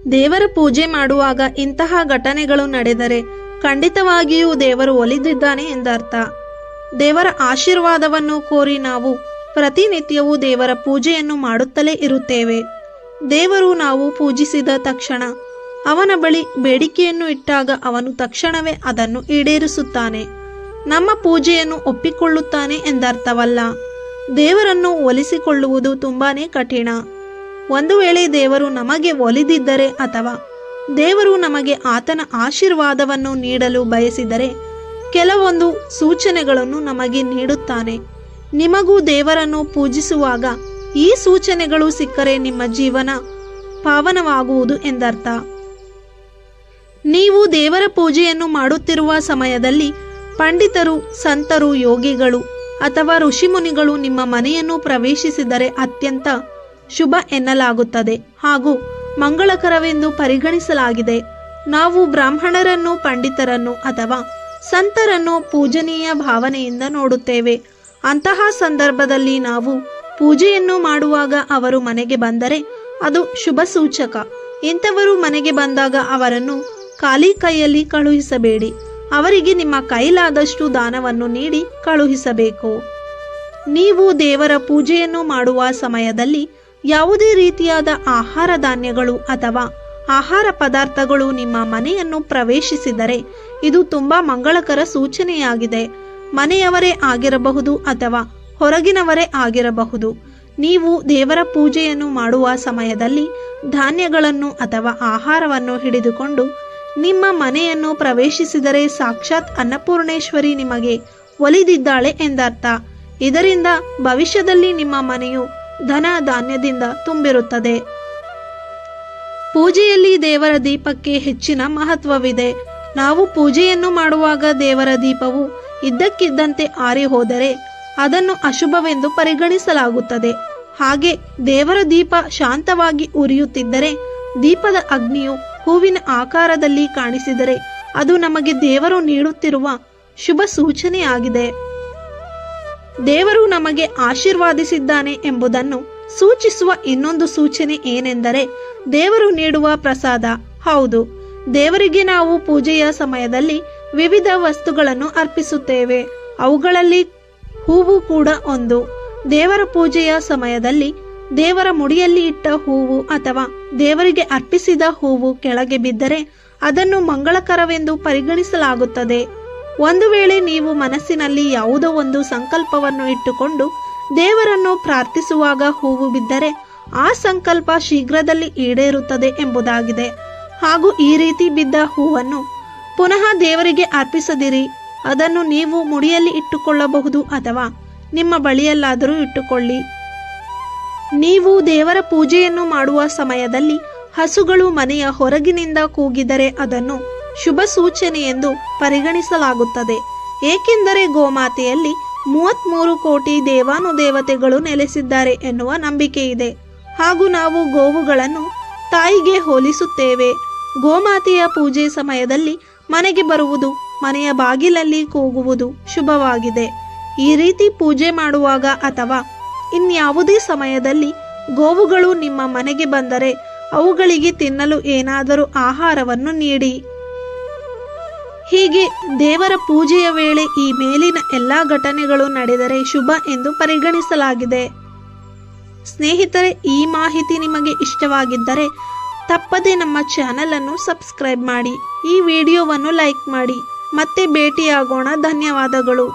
ದೇವರ ಪೂಜೆ ಮಾಡುವಾಗ ಇಂತಹ ಘಟನೆಗಳು ನಡೆದರೆ ಖಂಡಿತವಾಗಿಯೂ ದೇವರು ಒಲಿದಿದ್ದಾನೆ ಎಂದರ್ಥ. ದೇವರ ಆಶೀರ್ವಾದವನ್ನು ಕೋರಿ ನಾವು ಪ್ರತಿನಿತ್ಯವೂ ದೇವರ ಪೂಜೆಯನ್ನು ಮಾಡುತ್ತಲೇ ಇರುತ್ತೇವೆ. ದೇವರು ನಾವು ಪೂಜಿಸಿದ ತಕ್ಷಣ ಅವನ ಬಳಿ ಬೇಡಿಕೆಯನ್ನು ಇಟ್ಟಾಗ ಅವನು ತಕ್ಷಣವೇ ಅದನ್ನು ಈಡೇರಿಸುತ್ತಾನೆ. ನಮ್ಮ ಪೂಜೆಯನ್ನು ಒಪ್ಪಿಕೊಳ್ಳುತ್ತಾನೆ ಎಂದರ್ಥವಲ್ಲ. ದೇವರನ್ನು ಒಲಿಸಿಕೊಳ್ಳುವುದು ತುಂಬಾನೇ ಕಠಿಣ. ಒಂದು ವೇಳೆ ದೇವರು ನಮಗೆ ಒಲಿದಿದ್ದರೆ ಅಥವಾ ದೇವರು ನಮಗೆ ಆತನ ಆಶೀರ್ವಾದವನ್ನು ನೀಡಲು ಬಯಸಿದರೆ ಕೆಲವೊಂದು ಸೂಚನೆಗಳನ್ನು ನಮಗೆ ನೀಡುತ್ತಾನೆ. ನಿಮಗೂ ದೇವರನ್ನು ಪೂಜಿಸುವಾಗ ಈ ಸೂಚನೆಗಳು ಸಿಕ್ಕರೆ ನಿಮ್ಮ ಜೀವನ ಪಾವನವಾಗುವುದು ಎಂದರ್ಥ. ನೀವು ದೇವರ ಪೂಜೆಯನ್ನು ಮಾಡುತ್ತಿರುವ ಸಮಯದಲ್ಲಿ ಪಂಡಿತರು, ಸಂತರು, ಯೋಗಿಗಳು ಅಥವಾ ಋಷಿಮುನಿಗಳು ನಿಮ್ಮ ಮನೆಯನ್ನು ಪ್ರವೇಶಿಸಿದರೆ ಅತ್ಯಂತ ಶುಭ ಎನ್ನಲಾಗುತ್ತದೆ ಹಾಗೂ ಮಂಗಳಕರವೆಂದು ಪರಿಗಣಿಸಲಾಗಿದೆ. ನಾವು ಬ್ರಾಹ್ಮಣರನ್ನು, ಪಂಡಿತರನ್ನು ಅಥವಾ ಸಂತರನ್ನು ಪೂಜನೀಯ ಭಾವನೆಯಿಂದ ನೋಡುತ್ತೇವೆ. ಅಂತಹ ಸಂದರ್ಭದಲ್ಲಿ ನಾವು ಪೂಜೆಯನ್ನು ಮಾಡುವಾಗ ಅವರು ಮನೆಗೆ ಬಂದರೆ ಅದು ಶುಭ ಸೂಚಕ. ಇಂಥವರು ಮನೆಗೆ ಬಂದಾಗ ಅವರನ್ನು ಖಾಲಿ ಕೈಯಲ್ಲಿ ಕಳುಹಿಸಬೇಡಿ. ಅವರಿಗೆ ನಿಮ್ಮ ಕೈಲಾದಷ್ಟು ದಾನವನ್ನು ನೀಡಿ ಕಳುಹಿಸಬೇಕು. ನೀವು ದೇವರ ಪೂಜೆಯನ್ನು ಮಾಡುವ ಸಮಯದಲ್ಲಿ ಯಾವುದೇ ರೀತಿಯಾದ ಆಹಾರ ಧಾನ್ಯಗಳು ಅಥವಾ ಆಹಾರ ಪದಾರ್ಥಗಳು ನಿಮ್ಮ ಮನೆಯನ್ನು ಪ್ರವೇಶಿಸಿದರೆ ಇದು ತುಂಬಾ ಮಂಗಳಕರ ಸೂಚನೆಯಾಗಿದೆ. ಮನೆಯವರೇ ಆಗಿರಬಹುದು ಅಥವಾ ಹೊರಗಿನವರೇ ಆಗಿರಬಹುದು. ನೀವು ದೇವರ ಪೂಜೆಯನ್ನು ಮಾಡುವ ಸಮಯದಲ್ಲಿ ಧಾನ್ಯಗಳನ್ನು ಅಥವಾ ಆಹಾರವನ್ನು ಹಿಡಿದುಕೊಂಡು ನಿಮ್ಮ ಮನೆಯನ್ನು ಪ್ರವೇಶಿಸಿದರೆ ಸಾಕ್ಷಾತ್ ಅನ್ನಪೂರ್ಣೇಶ್ವರಿ ನಿಮಗೆ ಒಲಿದಿದ್ದಾಳೆ ಎಂದರ್ಥ. ಇದರಿಂದ ಭವಿಷ್ಯದಲ್ಲಿ ನಿಮ್ಮ ಮನೆಯು ಧನ ಧಾನ್ಯದಿಂದ ತುಂಬಿರುತ್ತದೆ. ಪೂಜೆಯಲ್ಲಿ ದೇವರ ದೀಪಕ್ಕೆ ಹೆಚ್ಚಿನ ಮಹತ್ವವಿದೆ. ನಾವು ಪೂಜೆಯನ್ನು ಮಾಡುವಾಗ ದೇವರ ದೀಪವು ಇದ್ದಕ್ಕಿದ್ದಂತೆ ಆರಿ ಹೋದರೆ ಅದನ್ನು ಅಶುಭವೆಂದು ಪರಿಗಣಿಸಲಾಗುತ್ತದೆ. ಹಾಗೆ ದೇವರ ದೀಪ ಶಾಂತವಾಗಿ ಉರಿಯುತ್ತಿದ್ದರೆ, ದೀಪದ ಅಗ್ನಿಯು ಹೂವಿನ ಆಕಾರದಲ್ಲಿ ಕಾಣಿಸಿದರೆ ಅದು ನಮಗೆ ದೇವರು ನೀಡುತ್ತಿರುವ ಶುಭ ಸೂಚನೆಯಾಗಿದೆ. ದೇವರು ನಮಗೆ ಆಶೀರ್ವಾದಿಸಿದ್ದಾನೆ ಎಂಬುದನ್ನು ಸೂಚಿಸುವ ಇನ್ನೊಂದು ಸೂಚನೆ ಏನೆಂದರೆ ದೇವರು ನೀಡುವ ಪ್ರಸಾದ. ಹೌದು, ದೇವರಿಗೆ ನಾವು ಪೂಜೆಯ ಸಮಯದಲ್ಲಿ ವಿವಿಧ ವಸ್ತುಗಳನ್ನು ಅರ್ಪಿಸುತ್ತೇವೆ. ಅವುಗಳಲ್ಲಿ ಹೂವು ಕೂಡ ಒಂದು. ದೇವರ ಪೂಜೆಯ ಸಮಯದಲ್ಲಿ ದೇವರ ಮುಡಿಯಲ್ಲಿ ಇಟ್ಟ ಹೂವು ಅಥವಾ ದೇವರಿಗೆ ಅರ್ಪಿಸಿದ ಹೂವು ಕೆಳಗೆ ಬಿದ್ದರೆ ಅದನ್ನು ಮಂಗಳಕರವೆಂದು ಪರಿಗಣಿಸಲಾಗುತ್ತದೆ. ಒಂದು ವೇಳೆ ನೀವು ಮನಸ್ಸಿನಲ್ಲಿ ಯಾವುದೋ ಒಂದು ಸಂಕಲ್ಪವನ್ನು ಇಟ್ಟುಕೊಂಡು ದೇವರನ್ನು ಪ್ರಾರ್ಥಿಸುವಾಗ ಹೂವು ಬಿದ್ದರೆ ಆ ಸಂಕಲ್ಪ ಶೀಘ್ರದಲ್ಲಿ ಈಡೇರುತ್ತದೆ ಎಂಬುದಾಗಿದೆ. ಹಾಗೂ ಈ ರೀತಿ ಬಿದ್ದ ಹೂವನ್ನು ಪುನಃ ದೇವರಿಗೆ ಅರ್ಪಿಸದಿರಿ. ಅದನ್ನು ನೀವು ಮುಡಿಯಲ್ಲಿ ಇಟ್ಟುಕೊಳ್ಳಬಹುದು ಅಥವಾ ನಿಮ್ಮ ಬಳಿಯಲ್ಲಾದರೂ ಇಟ್ಟುಕೊಳ್ಳಿ. ನೀವು ದೇವರ ಪೂಜೆಯನ್ನು ಮಾಡುವ ಸಮಯದಲ್ಲಿ ಹಸುಗಳು ಮನೆಯ ಹೊರಗಿನಿಂದ ಕೂಗಿದರೆ ಅದನ್ನು ಶುಭ ಸೂಚನೆ ಎಂದು ಪರಿಗಣಿಸಲಾಗುತ್ತದೆ. ಏಕೆಂದರೆ ಗೋಮಾತೆಯಲ್ಲಿ 33 ಕೋಟಿ ದೇವಾನುದೇವತೆಗಳು ನೆಲೆಸಿದ್ದಾರೆ ಎನ್ನುವ ನಂಬಿಕೆ ಇದೆ. ಹಾಗೂ ನಾವು ಗೋವುಗಳನ್ನು ತಾಯಿಗೆ ಹೋಲಿಸುತ್ತೇವೆ. ಗೋಮಾತೆಯ ಪೂಜೆ ಸಮಯದಲ್ಲಿ ಮನೆಗೆ ಬರುವುದು, ಮನೆಯ ಬಾಗಿಲಲ್ಲಿ ಕೂಗುವುದು ಶುಭವಾಗಿದೆ. ಈ ರೀತಿ ಪೂಜೆ ಮಾಡುವಾಗ ಅಥವಾ ಇನ್ಯಾವುದೇ ಸಮಯದಲ್ಲಿ ಗೋವುಗಳು ನಿಮ್ಮ ಮನೆಗೆ ಬಂದರೆ ಅವುಗಳಿಗೆ ತಿನ್ನಲು ಏನಾದರೂ ಆಹಾರವನ್ನು ನೀಡಿ. ಹೀಗೆ ದೇವರ ಪೂಜೆಯ ವೇಳೆ ಈ ಮೇಲಿನ ಎಲ್ಲಾ ಘಟನೆಗಳು ನಡೆದರೆ ಶುಭ ಎಂದು ಪರಿಗಣಿಸಲಾಗಿದೆ. ಸ್ನೇಹಿತರೆ, ಈ ಮಾಹಿತಿ ನಿಮಗೆ ಇಷ್ಟವಾಗಿದ್ದರೆ ತಪ್ಪದೆ ನಮ್ಮ ಚಾನೆಲ್ ಅನ್ನು ಸಬ್ಸ್ಕ್ರೈಬ್ ಮಾಡಿ, ಈ ವಿಡಿಯೋವನ್ನು ಲೈಕ್ ಮಾಡಿ. ಮತ್ತೆ ಭೇಟಿಯಾಗೋಣ. ಧನ್ಯವಾದಗಳು.